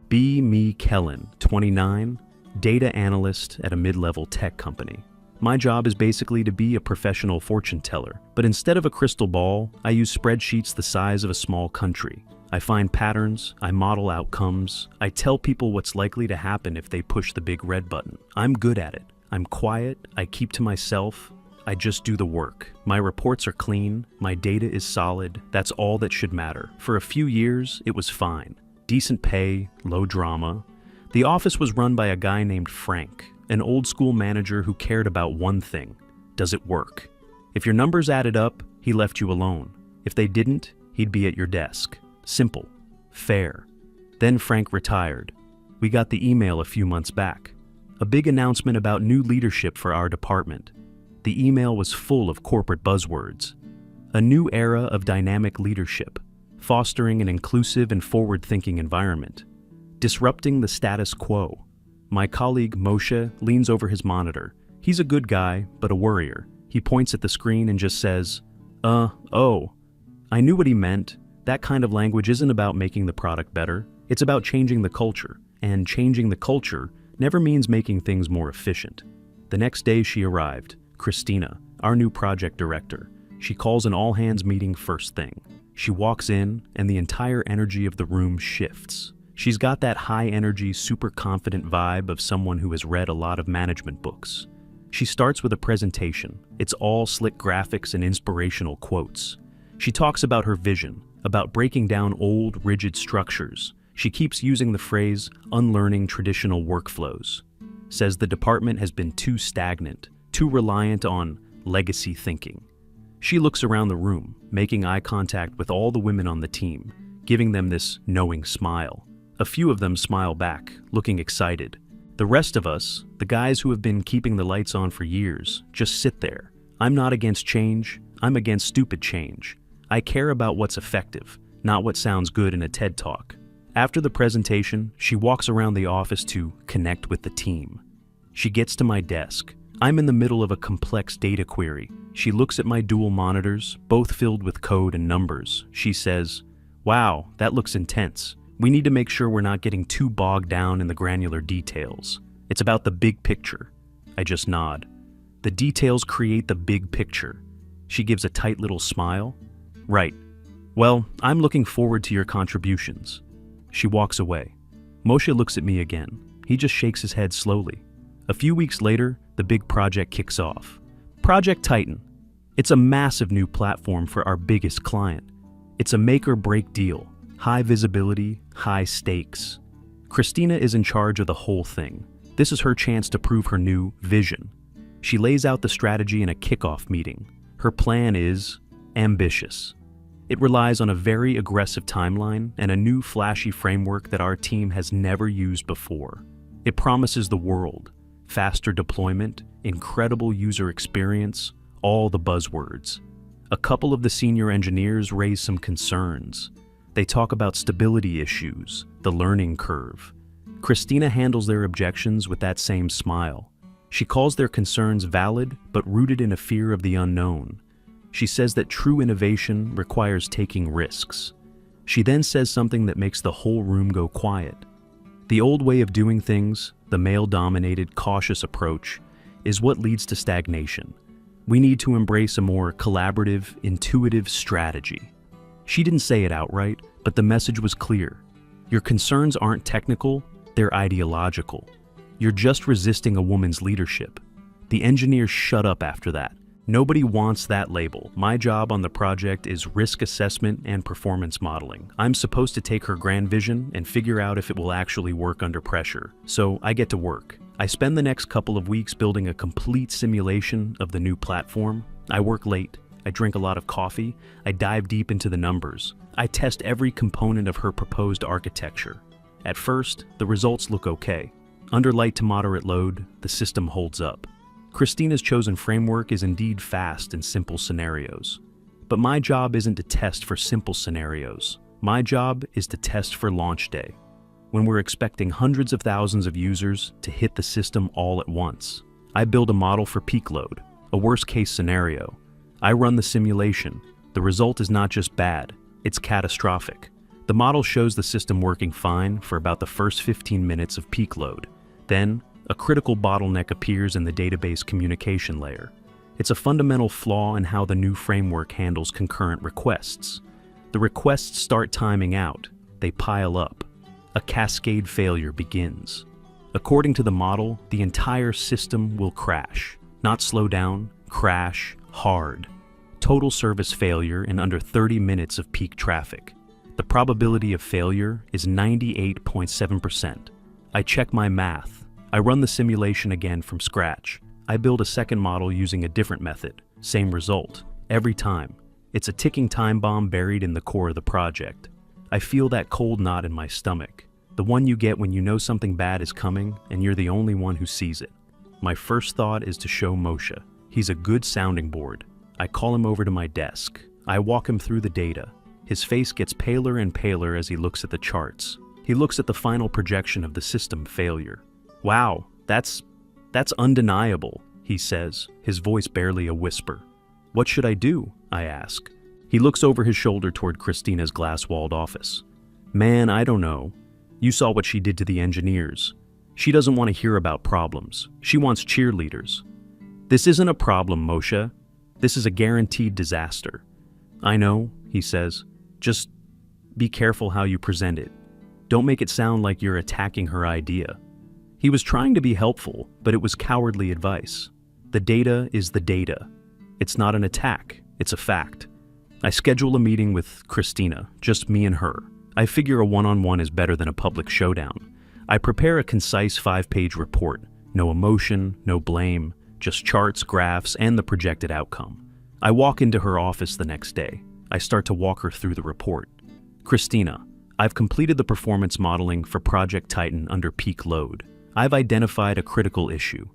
B. Me Kellen, 29, data analyst at a mid-level tech company. My job is basically to be a professional fortune teller, but instead of a crystal ball, I use spreadsheets the size of a small country. I find patterns, I model outcomes, I tell people what's likely to happen if they push the big red button. I'm good at it. I'm quiet, I keep to myself, I just do the work. My reports are clean, my data is solid, that's all that should matter. For a few years, it was fine. Decent pay, low drama. The office was run by a guy named Frank, an old school manager who cared about one thing: does it work? If your numbers added up, he left you alone. If they didn't, he'd be at your desk. Simple. Fair. Then Frank retired. We got the email a few months back. A big announcement about new leadership for our department. The email was full of corporate buzzwords. A new era of dynamic leadership, fostering an inclusive and forward-thinking environment. Disrupting the status quo. My colleague Moshe leans over his monitor. He's a good guy, but a worrier. He points at the screen and just says, oh. I knew what he meant. That kind of language isn't about making the product better. It's about changing the culture. And changing the culture never means making things more efficient. The next day she arrived, Christina, our new project director. She calls an all-hands meeting first thing. She walks in, and the entire energy of the room shifts. She's got that high-energy, super confident vibe of someone who has read a lot of management books. She starts with a presentation. It's all slick graphics and inspirational quotes. She talks about her vision, about breaking down old, rigid structures. She keeps using the phrase, unlearning traditional workflows. Says the department has been too stagnant, too reliant on legacy thinking. She looks around the room, making eye contact with all the women on the team, giving them this knowing smile. A few of them smile back, looking excited. The rest of us, the guys who have been keeping the lights on for years, just sit there. I'm not against change, I'm against stupid change. I care about what's effective, not what sounds good in a TED Talk. After the presentation, she walks around the office to connect with the team. She gets to my desk. I'm in the middle of a complex data query. She looks at my dual monitors, both filled with code and numbers. She says, "Wow, that looks intense. We need to make sure we're not getting too bogged down in the granular details. It's about the big picture." I just nod. The details create the big picture. She gives a tight little smile. Right. Well, I'm looking forward to your contributions. She walks away. Moshe looks at me again. He just shakes his head slowly. A few weeks later, the big project kicks off. Project Titan. It's a massive new platform for our biggest client. It's a make or break deal. High visibility, high stakes. Christina is in charge of the whole thing. This is her chance to prove her new vision. She lays out the strategy in a kickoff meeting. Her plan is ambitious. It relies on a very aggressive timeline and a new flashy framework that our team has never used before. It promises the world, faster deployment, incredible user experience, all the buzzwords. A couple of the senior engineers raise some concerns. They talk about stability issues, the learning curve. Christina handles their objections with that same smile. She calls their concerns valid but rooted in a fear of the unknown. She says that true innovation requires taking risks. She then says something that makes the whole room go quiet. The old way of doing things, the male-dominated, cautious approach, is what leads to stagnation. We need to embrace a more collaborative, intuitive strategy. She didn't say it outright, but the message was clear. Your concerns aren't technical, they're ideological. You're just resisting a woman's leadership. The engineers shut up after that. Nobody wants that label. My job on the project is risk assessment and performance modeling. I'm supposed to take her grand vision and figure out if it will actually work under pressure. So I get to work. I spend the next couple of weeks building a complete simulation of the new platform. I work late. I drink a lot of coffee. I dive deep into the numbers. I test every component of her proposed architecture. At first, the results look okay. Under light to moderate load, the system holds up. Christina's chosen framework is indeed fast in simple scenarios. But my job isn't to test for simple scenarios. My job is to test for launch day, when we're expecting hundreds of thousands of users to hit the system all at once. I build a model for peak load, a worst-case scenario. I run the simulation. The result is not just bad, it's catastrophic. The model shows the system working fine for about the first 15 minutes of peak load. Then, a critical bottleneck appears in the database communication layer. It's a fundamental flaw in how the new framework handles concurrent requests. The requests start timing out. They pile up. A cascade failure begins. According to the model, the entire system will crash. Not slow down, crash hard. Total service failure in under 30 minutes of peak traffic. The probability of failure is 98.7%. I check my math. I run the simulation again from scratch. I build a second model using a different method. Same result. Every time. It's a ticking time bomb buried in the core of the project. I feel that cold knot in my stomach. The one you get when you know something bad is coming and you're the only one who sees it. My first thought is to show Moshe. He's a good sounding board. I call him over to my desk. I walk him through the data. His face gets paler and paler as he looks at the charts. He looks at the final projection of the system failure. Wow, that's undeniable, he says, his voice barely a whisper. What should I do? I ask. He looks over his shoulder toward Christina's glass-walled office. Man, I don't know. You saw what she did to the engineers. She doesn't want to hear about problems. She wants cheerleaders. This isn't a problem, Moshe. This is a guaranteed disaster. I know, he says. Just be careful how you present it. Don't make it sound like you're attacking her idea. He was trying to be helpful, but it was cowardly advice. The data is the data. It's not an attack, it's a fact. I schedule a meeting with Christina, just me and her. I figure a one-on-one is better than a public showdown. I prepare a concise 5-page report. No emotion, no blame, just charts, graphs, and the projected outcome. I walk into her office the next day. I start to walk her through the report. Christina, I've completed the performance modeling for Project Titan under peak load. I've identified a critical issue.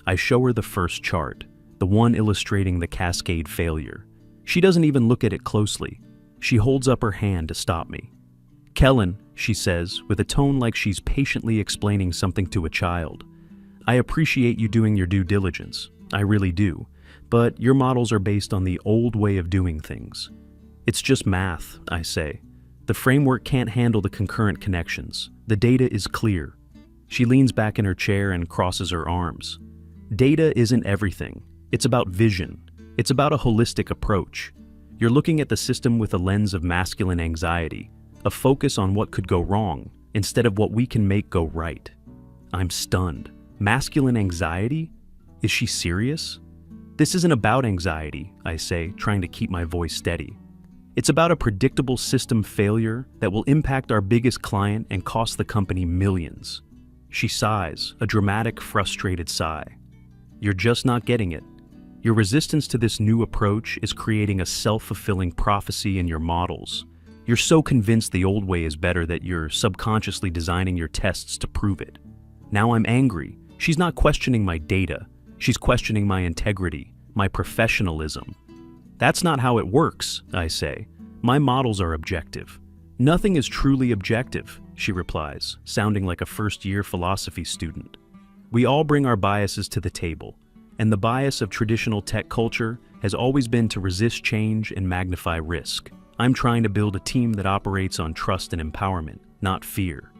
I show her the first chart, the one illustrating the cascade failure. She doesn't even look at it closely. She holds up her hand to stop me. Kellen, she says, with a tone like she's patiently explaining something to a child. I appreciate you doing your due diligence. I really do. But your models are based on the old way of doing things. It's just math, I say. The framework can't handle the concurrent connections. The data is clear. She leans back in her chair and crosses her arms. Data isn't everything. It's about vision. It's about a holistic approach. You're looking at the system with a lens of masculine anxiety, a focus on what could go wrong instead of what we can make go right. I'm stunned. Masculine anxiety? Is she serious? This isn't about anxiety, I say, trying to keep my voice steady. It's about a predictable system failure that will impact our biggest client and cost the company millions. She sighs, a dramatic, frustrated sigh. You're just not getting it. Your resistance to this new approach is creating a self-fulfilling prophecy in your models. You're so convinced the old way is better that you're subconsciously designing your tests to prove it. Now I'm angry. She's not questioning my data. She's questioning my integrity, my professionalism. That's not how it works, I say. My models are objective. Nothing is truly objective, she replies, sounding like a first-year philosophy student. We all bring our biases to the table, and the bias of traditional tech culture has always been to resist change and magnify risk. I'm trying to build a team that operates on trust and empowerment, not fear.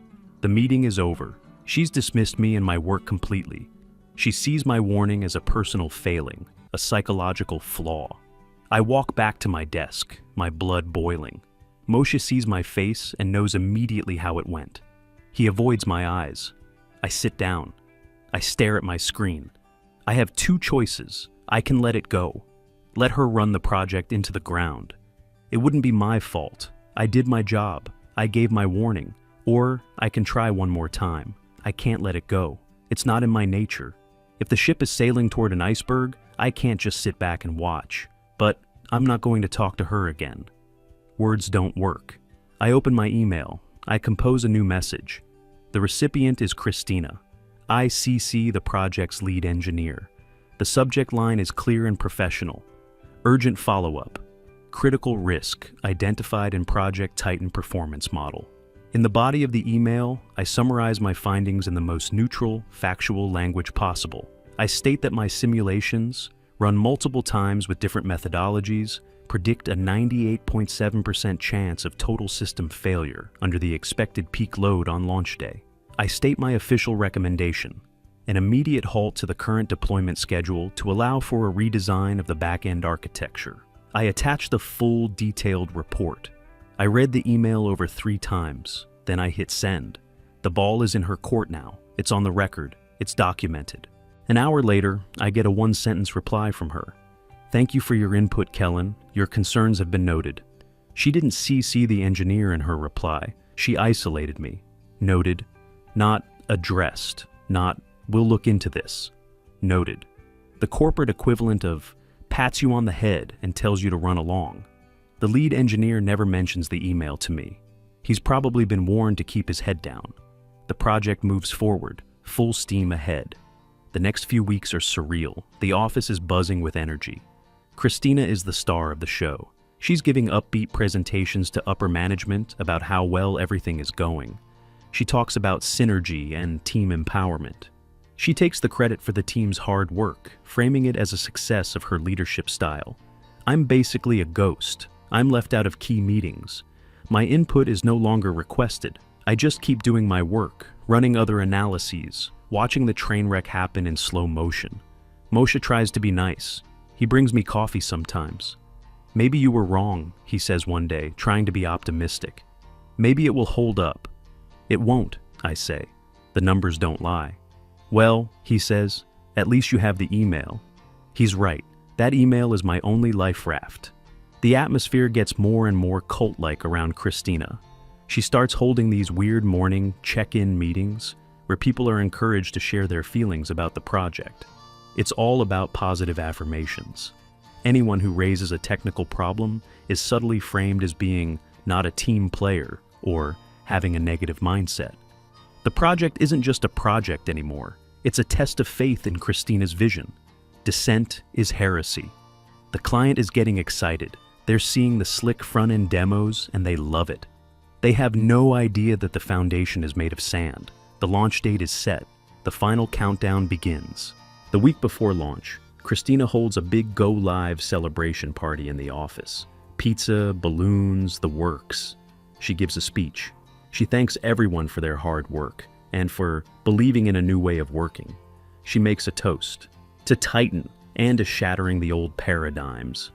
The meeting is over. She's dismissed me and my work completely. She sees my warning as a personal failing, a psychological flaw. I walk back to my desk, my blood boiling. Moshe sees my face and knows immediately how it went. He avoids my eyes. I sit down. I stare at my screen. I have two choices. I can let it go. Let her run the project into the ground. It wouldn't be my fault. I did my job. I gave my warning. Or I can try one more time. I can't let it go. It's not in my nature. If the ship is sailing toward an iceberg, I can't just sit back and watch. But I'm not going to talk to her again. Words don't work. I open my email. I compose a new message. The recipient is Christina. I CC the project's lead engineer. The subject line is clear and professional. Urgent follow-up. Critical risk identified in Project Titan performance model. In the body of the email, I summarize my findings in the most neutral, factual language possible. I state that my simulations, run multiple times with different methodologies, predict a 98.7% chance of total system failure under the expected peak load on launch day. I state my official recommendation: an immediate halt to the current deployment schedule to allow for a redesign of the back-end architecture. I attach the full, detailed report. I read the email over 3 times, then I hit send. The ball is in her court now. It's on the record. It's documented. An hour later, I get a 1-sentence reply from her. "Thank you for your input, Kellen. Your concerns have been noted." She didn't CC the engineer in her reply. She isolated me. Noted, not addressed, not "we'll look into this." Noted. The corporate equivalent of pats you on the head and tells you to run along. The lead engineer never mentions the email to me. He's probably been warned to keep his head down. The project moves forward, full steam ahead. The next few weeks are surreal. The office is buzzing with energy. Christina is the star of the show. She's giving upbeat presentations to upper management about how well everything is going. She talks about synergy and team empowerment. She takes the credit for the team's hard work, framing it as a success of her leadership style. I'm basically a ghost. I'm left out of key meetings. My input is no longer requested. I just keep doing my work, running other analyses, watching the train wreck happen in slow motion. Moshe tries to be nice. He brings me coffee sometimes. "Maybe you were wrong," he says one day, trying to be optimistic. "Maybe it will hold up." "It won't," I say. "The numbers don't lie." "Well," he says, "at least you have the email." He's right. That email is my only life raft. The atmosphere gets more and more cult-like around Christina. She starts holding these weird morning check-in meetings where people are encouraged to share their feelings about the project. It's all about positive affirmations. Anyone who raises a technical problem is subtly framed as being not a team player or having a negative mindset. The project isn't just a project anymore. It's a test of faith in Christina's vision. Dissent is heresy. The client is getting excited. They're seeing the slick front-end demos and they love it. They have no idea that the foundation is made of sand. The launch date is set. The final countdown begins. The week before launch, Christina holds a big go-live celebration party in the office. Pizza, balloons, the works. She gives a speech. She thanks everyone for their hard work and for believing in a new way of working. She makes a toast to Titan and to shattering the old paradigms.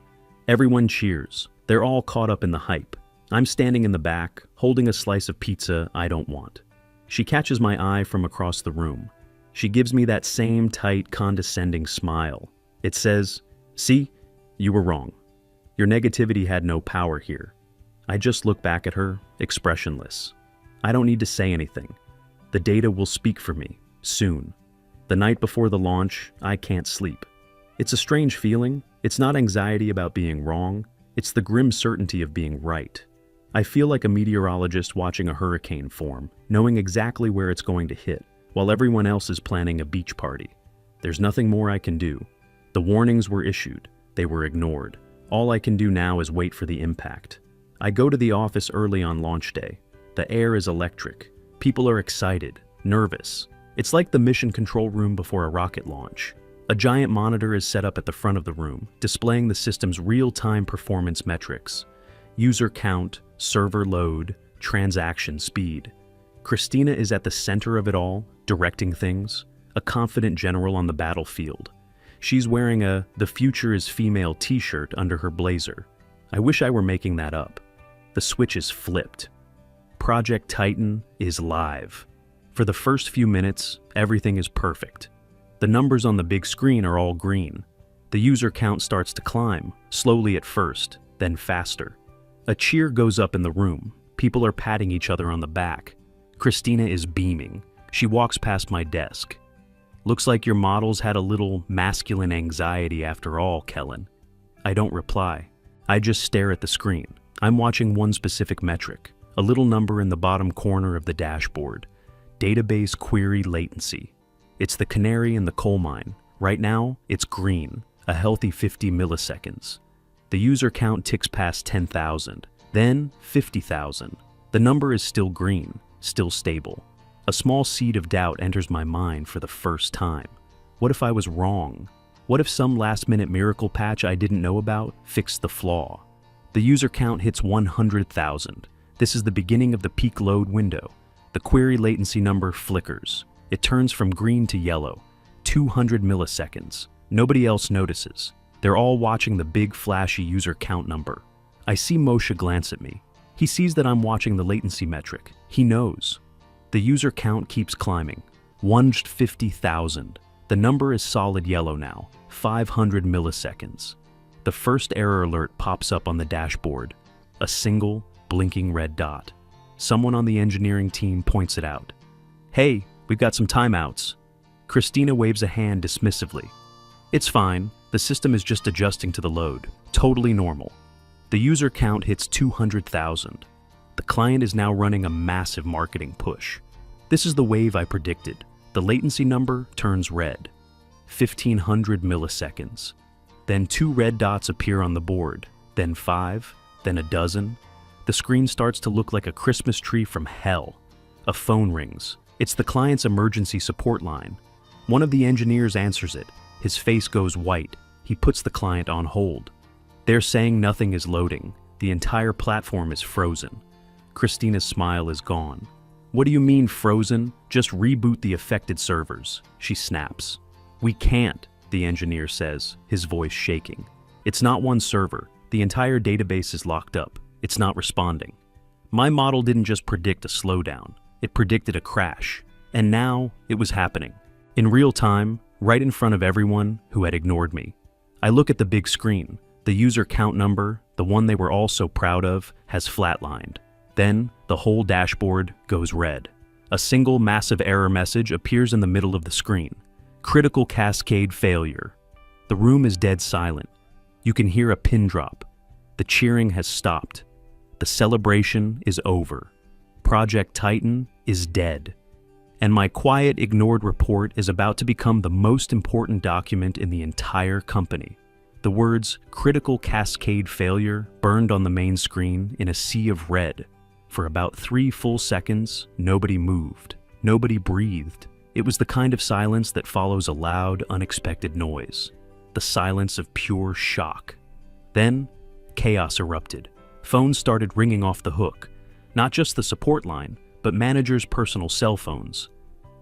Everyone cheers. They're all caught up in the hype. I'm standing in the back, holding a slice of pizza I don't want. She catches my eye from across the room. She gives me that same tight, condescending smile. It says, "See, you were wrong. Your negativity had no power here." I just look back at her, expressionless. I don't need to say anything. The data will speak for me, soon. The night before the launch, I can't sleep. It's a strange feeling. It's not anxiety about being wrong. It's the grim certainty of being right. I feel like a meteorologist watching a hurricane form, knowing exactly where it's going to hit, while everyone else is planning a beach party. There's nothing more I can do. The warnings were issued. They were ignored. All I can do now is wait for the impact. I go to the office early on launch day. The air is electric. People are excited, nervous. It's like the mission control room before a rocket launch. A giant monitor is set up at the front of the room, displaying the system's real-time performance metrics. User count, server load, transaction speed. Christina is at the center of it all, directing things, a confident general on the battlefield. She's wearing a "The Future is Female" t-shirt under her blazer. I wish I were making that up. The switch is flipped. Project Titan is live. For the first few minutes, everything is perfect. The numbers on the big screen are all green. The user count starts to climb, slowly at first, then faster. A cheer goes up in the room. People are patting each other on the back. Christina is beaming. She walks past my desk. "Looks like your models had a little masculine anxiety after all, Kellen." I don't reply. I just stare at the screen. I'm watching one specific metric, a little number in the bottom corner of the dashboard. Database query latency. It's the canary in the coal mine. Right now, it's green, a healthy 50 milliseconds. The user count ticks past 10,000, then 50,000. The number is still green, still stable. A small seed of doubt enters my mind for the first time. What if I was wrong? What if some last-minute miracle patch I didn't know about fixed the flaw? The user count hits 100,000. This is the beginning of the peak load window. The query latency number flickers. It turns from green to yellow. 200 milliseconds. Nobody else notices. They're all watching the big flashy user count number. I see Moshe glance at me. He sees that I'm watching the latency metric. He knows. The user count keeps climbing. 150,000. The number is solid yellow now. 500 milliseconds. The first error alert pops up on the dashboard. A single, blinking red dot. Someone on the engineering team points it out. Hey, we've got some timeouts. Christina waves a hand dismissively. It's fine. The system is just adjusting to the load. Totally normal. The user count hits 200,000. The client is now running a massive marketing push. This is the wave I predicted. The latency number turns red. 1,500 milliseconds. Then 2 red dots appear on the board, then 5, then a dozen. The screen starts to look like a Christmas tree from hell. A phone rings. It's the client's emergency support line. One of the engineers answers it. His face goes white. He puts the client on hold. They're saying nothing is loading. The entire platform is frozen. Christina's smile is gone. What do you mean frozen? Just reboot the affected servers, she snaps. We can't, the engineer says, his voice shaking. It's not one server. The entire database is locked up. It's not responding. My model didn't just predict a slowdown. It predicted a crash. And now it was happening. In real time, right in front of everyone who had ignored me. I look at the big screen. The user count number, the one they were all so proud of, has flatlined. Then, the whole dashboard goes red. A single massive error message appears in the middle of the screen. Critical cascade failure. The room is dead silent. You can hear a pin drop. The cheering has stopped. The celebration is over. Project Titan is dead. And my quiet, ignored report is about to become the most important document in the entire company. The words critical cascade failure burned on the main screen in a sea of red. For about 3 full seconds, nobody moved. Nobody breathed. It was the kind of silence that follows a loud, unexpected noise. The silence of pure shock. Then, chaos erupted. Phones started ringing off the hook. Not just the support line, but managers' personal cell phones.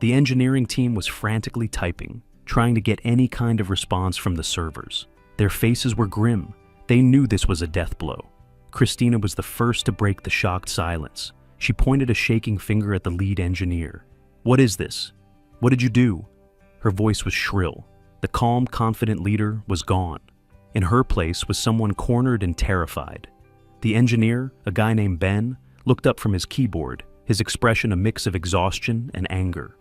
The engineering team was frantically typing, trying to get any kind of response from the servers. Their faces were grim. They knew this was a death blow. Christina was the first to break the shocked silence. She pointed a shaking finger at the lead engineer. What is this? What did you do? Her voice was shrill. The calm, confident leader was gone. In her place was someone cornered and terrified. The engineer, a guy named Ben, looked up from his keyboard, his expression a mix of exhaustion and anger.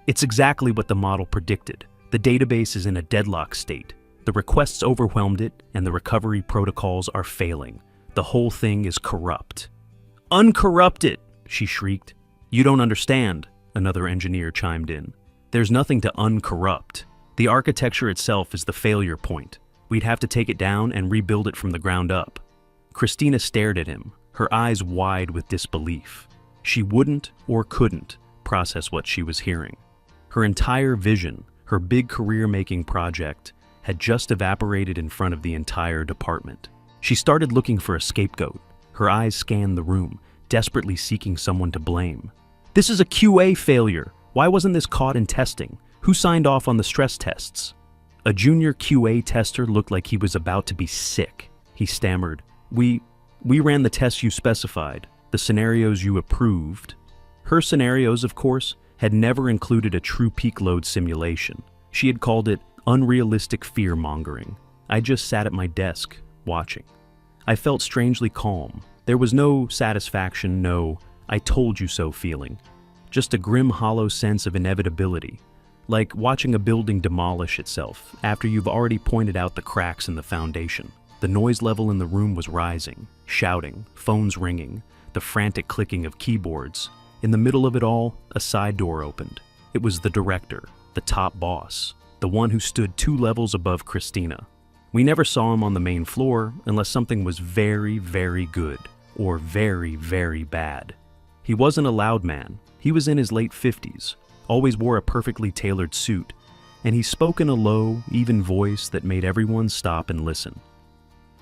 It's exactly what the model predicted. The database is in a deadlock state. The requests overwhelmed it, and the recovery protocols are failing. The whole thing is corrupt. Uncorrupt it, she shrieked. You don't understand, another engineer chimed in. There's nothing to uncorrupt. The architecture itself is the failure point. We'd have to take it down and rebuild it from the ground up. Christina stared at him, her eyes wide with disbelief. She wouldn't or couldn't process what she was hearing. Her entire vision, her big career-making project, had just evaporated in front of the entire department. She started looking for a scapegoat. Her eyes scanned the room, desperately seeking someone to blame. This is a QA failure. Why wasn't this caught in testing? Who signed off on the stress tests? A junior QA tester looked like he was about to be sick. He stammered, We ran the tests you specified, the scenarios you approved. Her scenarios, of course, had never included a true peak load simulation. She had called it unrealistic fear-mongering. I just sat at my desk, watching. I felt strangely calm. There was no satisfaction, no "I told you so" feeling. Just a grim, hollow sense of inevitability, like watching a building demolish itself after you've already pointed out the cracks in the foundation. The noise level in the room was rising, shouting, phones ringing, the frantic clicking of keyboards. In the middle of it all, a side door opened. It was the director, the top boss, the one who stood 2 levels above Christina. We never saw him on the main floor unless something was very, very good or very, very bad. He wasn't a loud man. He was in his late 50s, always wore a perfectly tailored suit. and he spoke in a low, even voice that made everyone stop and listen.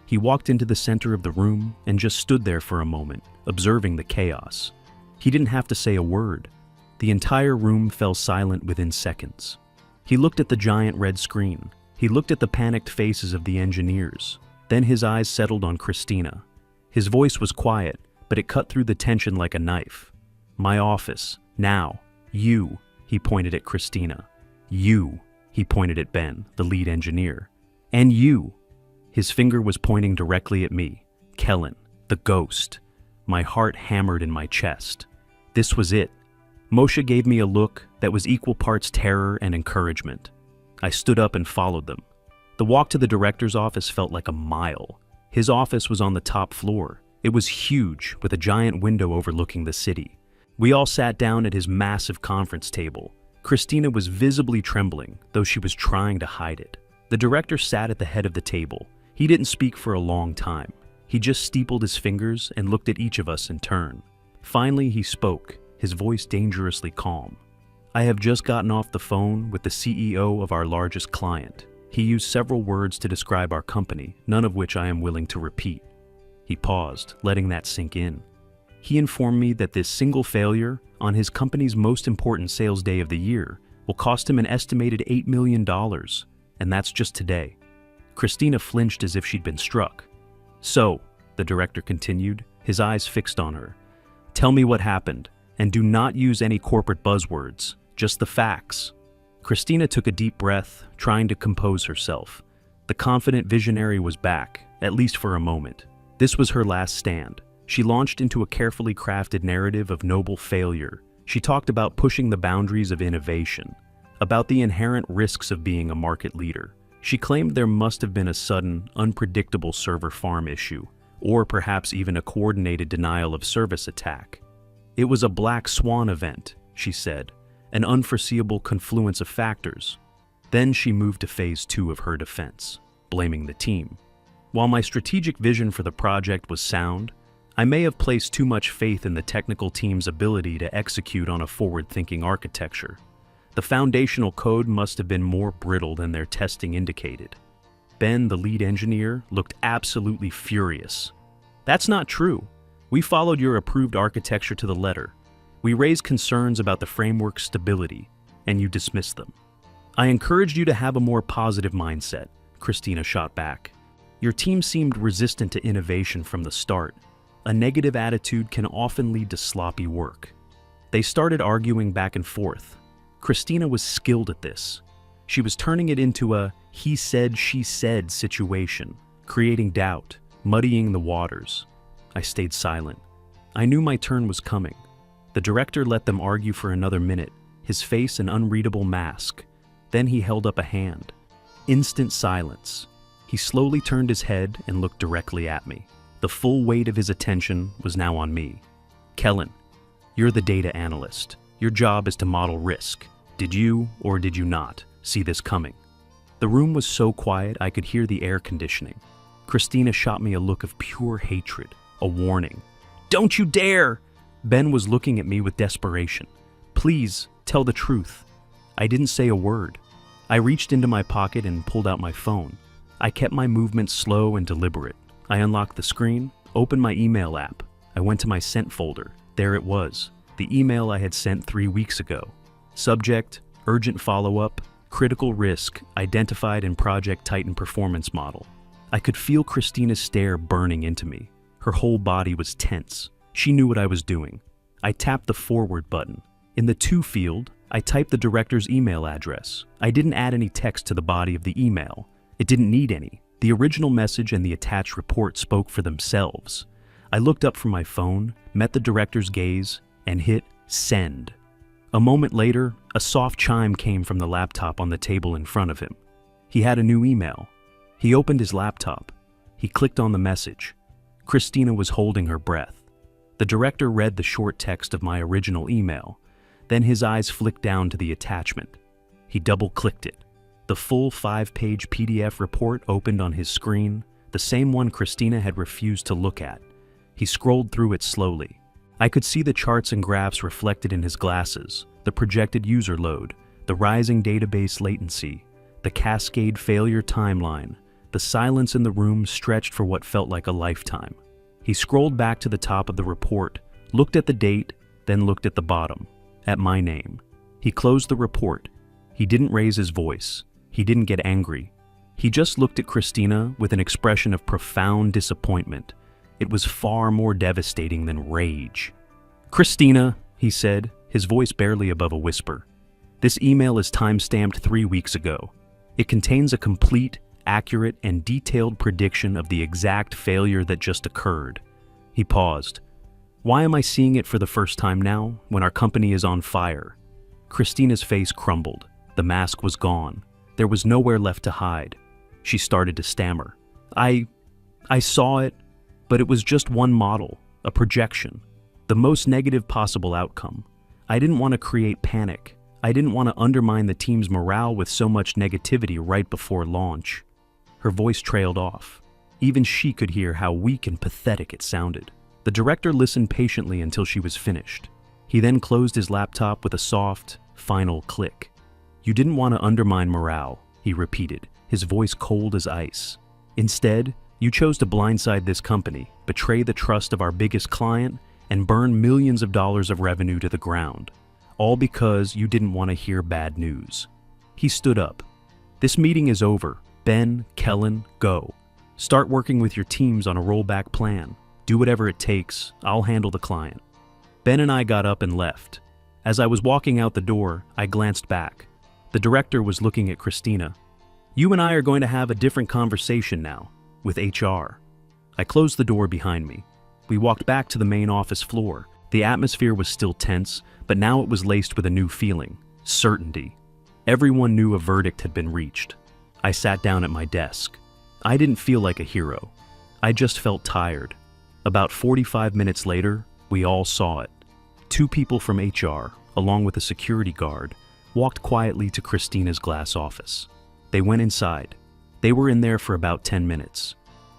He walked into the center of the room and just stood there for a moment, observing the chaos. He didn't have to say a word. The entire room fell silent within seconds. He looked at the giant red screen. He looked at the panicked faces of the engineers. Then his eyes settled on Christina. His voice was quiet, but it cut through the tension like a knife. "My office, now. You," he pointed at Christina. "You," he pointed at Ben, the lead engineer. "And you." His finger was pointing directly at me. Kellen, the ghost. My heart hammered in my chest. This was it. Moshe gave me a look that was equal parts terror and encouragement. I stood up and followed them. The walk to the director's office felt like a mile. His office was on the top floor. It was huge, with a giant window overlooking the city. We all sat down at his massive conference table. Christina was visibly trembling, though she was trying to hide it. The director sat at the head of the table. He didn't speak for a long time. He just steepled his fingers and looked at each of us in turn. Finally, he spoke, his voice dangerously calm. "I have just gotten off the phone with the CEO of our largest client. He used several words to describe our company, none of which I am willing to repeat." He paused, letting that sink in. He informed me that this single failure on his company's most important sales day of the year will cost him an estimated $8 million, and that's just today. Christina flinched as if she'd been struck. "So," the director continued, his eyes fixed on her, "tell me what happened, and do not use any corporate buzzwords, just the facts." Christina took a deep breath, trying to compose herself. The confident visionary was back, at least for a moment. This was her last stand. She launched into a carefully crafted narrative of noble failure. She talked about pushing the boundaries of innovation, about the inherent risks of being a market leader. She claimed there must have been a sudden, unpredictable server farm issue, or perhaps even a coordinated denial of service attack. It was a black swan event, she said, an unforeseeable confluence of factors. Then she moved to phase 2 of her defense, blaming the team. While my strategic vision for the project was sound, I may have placed too much faith in the technical team's ability to execute on a forward-thinking architecture. The foundational code must have been more brittle than their testing indicated. Ben, the lead engineer, looked absolutely furious. "That's not true. We followed your approved architecture to the letter. We raised concerns about the framework's stability, and you dismissed them." "I encouraged you to have a more positive mindset," Christina shot back. "Your team seemed resistant to innovation from the start. A negative attitude can often lead to sloppy work." They started arguing back and forth. Christina was skilled at this. She was turning it into a he said, she said situation, creating doubt, muddying the waters. I stayed silent. I knew my turn was coming. The director let them argue for another minute, his face an unreadable mask. Then he held up a hand. Instant silence. He slowly turned his head and looked directly at me. The full weight of his attention was now on me. "Kellen, you're the data analyst. Your job is to model risk. Did you, or did you not, see this coming?" The room was so quiet I could hear the air conditioning. Christina shot me a look of pure hatred, a warning. "Don't you dare!" Ben was looking at me with desperation. "Please, tell the truth." I didn't say a word. I reached into my pocket and pulled out my phone. I kept my movements slow and deliberate. I unlocked the screen, opened my email app. I went to my sent folder. There it was, the email I had sent 3 weeks ago. Subject, urgent follow-up, critical risk identified in Project Titan performance model. I could feel Christina's stare burning into me. Her whole body was tense. She knew what I was doing. I tapped the forward button. In the to field, I typed the director's email address. I didn't add any text to the body of the email. It didn't need any. The original message and the attached report spoke for themselves. I looked up from my phone, met the director's gaze, and hit send. A moment later, a soft chime came from the laptop on the table in front of him. He had a new email. He opened his laptop. He clicked on the message. Christina was holding her breath. The director read the short text of my original email. Then his eyes flicked down to the attachment. He double-clicked it. The full 5-page PDF report opened on his screen, the same one Christina had refused to look at. He scrolled through it slowly. I could see the charts and graphs reflected in his glasses, the projected user load, the rising database latency, the cascade failure timeline. The silence in the room stretched for what felt like a lifetime. He scrolled back to the top of the report, looked at the date, then looked at the bottom, at my name. He closed the report. He didn't raise his voice. He didn't get angry. He just looked at Christina with an expression of profound disappointment. It was far more devastating than rage. "Christina," he said, his voice barely above a whisper, "this email is time-stamped 3 weeks ago. It contains a complete, accurate, and detailed prediction of the exact failure that just occurred." He paused. "Why am I seeing it for the first time now, when our company is on fire?" Christina's face crumbled. The mask was gone. There was nowhere left to hide. She started to stammer. I saw it, but it was just one model, a projection. The most negative possible outcome. I didn't want to create panic. I didn't want to undermine the team's morale with so much negativity right before launch." Her voice trailed off. Even she could hear how weak and pathetic it sounded. The director listened patiently until she was finished. He then closed his laptop with a soft, final click. "You didn't want to undermine morale," he repeated, his voice cold as ice. "Instead, you chose to blindside this company, betray the trust of our biggest client, and burn millions of dollars of revenue to the ground, all because you didn't want to hear bad news." He stood up. "This meeting is over. Ben, Kellen, go. Start working with your teams on a rollback plan. Do whatever it takes. I'll handle the client." Ben and I got up and left. As I was walking out the door, I glanced back. The director was looking at Christina. "You and I are going to have a different conversation now, with HR." I closed the door behind me. We walked back to the main office floor. The atmosphere was still tense, but now it was laced with a new feeling: certainty. Everyone knew a verdict had been reached. I sat down at my desk. I didn't feel like a hero. I just felt tired. About 45 minutes later, we all saw it. 2 people from HR, along with a security guard, walked quietly to Christina's glass office. They went inside. They were in there for about 10 minutes.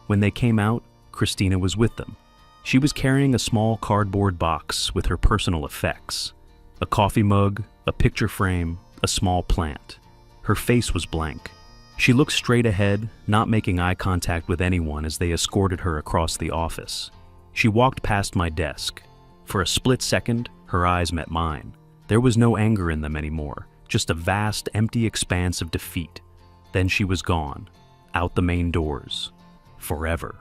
When they came out, Christina was with them. She was carrying a small cardboard box with her personal effects: a coffee mug, a picture frame, a small plant. Her face was blank. She looked straight ahead, not making eye contact with anyone as they escorted her across the office. She walked past my desk. For a split second, her eyes met mine. There was no anger in them anymore, just a vast, empty expanse of defeat. Then she was gone, out the main doors. Forever.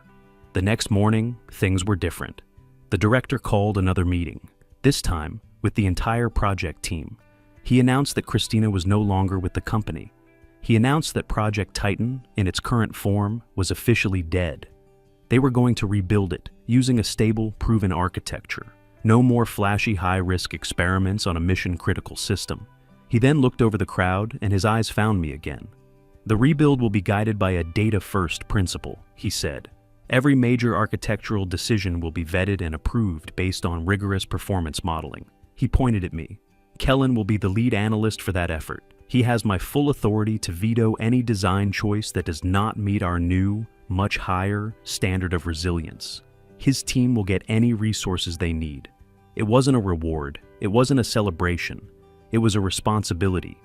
The next morning, things were different. The director called another meeting, this time with the entire project team. He announced that Christina was no longer with the company. He announced that Project Titan, in its current form, was officially dead. They were going to rebuild it, using a stable, proven architecture. No more flashy, high-risk experiments on a mission-critical system. He then looked over the crowd, and his eyes found me again. "The rebuild will be guided by a data-first principle," he said. "Every major architectural decision will be vetted and approved based on rigorous performance modeling." He pointed at me. "Kellen will be the lead analyst for that effort. He has my full authority to veto any design choice that does not meet our new, much higher standard of resilience. His team will get any resources they need." It wasn't a reward. It wasn't a celebration. It was a responsibility,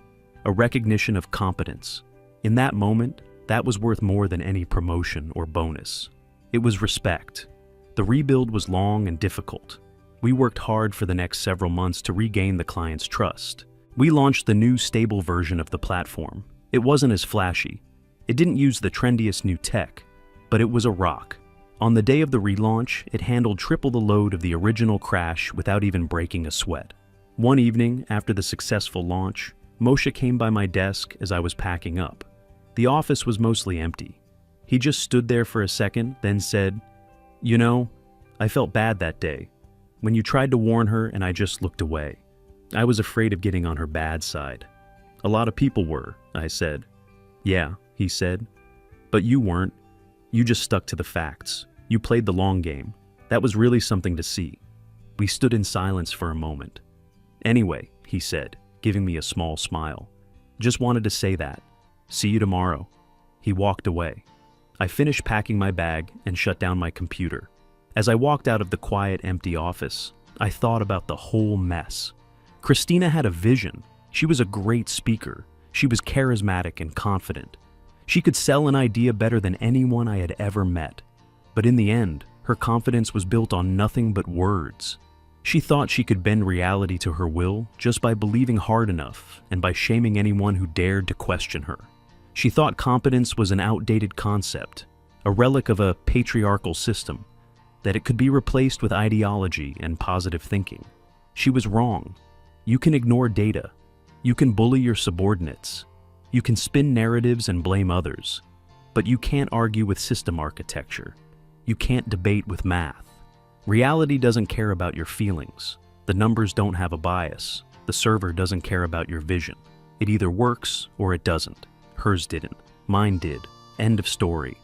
a recognition of competence. In that moment, that was worth more than any promotion or bonus. It was respect. The rebuild was long and difficult. We worked hard for the next several months to regain the client's trust. We launched the new stable version of the platform. It wasn't as flashy. It didn't use the trendiest new tech, but it was a rock. On the day of the relaunch, it handled triple the load of the original crash without even breaking a sweat. One evening, after the successful launch, Moshe came by my desk as I was packing up. The office was mostly empty. He just stood there for a second, then said, "You know, I felt bad that day, when you tried to warn her and I just looked away. I was afraid of getting on her bad side." "A lot of people were," I said. "Yeah," he said. "But you weren't. You just stuck to the facts. You played the long game. That was really something to see." We stood in silence for a moment. "Anyway," he said, giving me a small smile. "Just wanted to say that. See you tomorrow." He walked away. I finished packing my bag and shut down my computer. As I walked out of the quiet, empty office, I thought about the whole mess. Christina had a vision. She was a great speaker. She was charismatic and confident. She could sell an idea better than anyone I had ever met. But in the end, her confidence was built on nothing but words. She thought she could bend reality to her will just by believing hard enough and by shaming anyone who dared to question her. She thought competence was an outdated concept, a relic of a patriarchal system, that it could be replaced with ideology and positive thinking. She was wrong. You can ignore data. You can bully your subordinates. You can spin narratives and blame others. But you can't argue with system architecture. You can't debate with math. Reality doesn't care about your feelings. The numbers don't have a bias. The server doesn't care about your vision. It either works or it doesn't. Hers didn't. Mine did. End of story.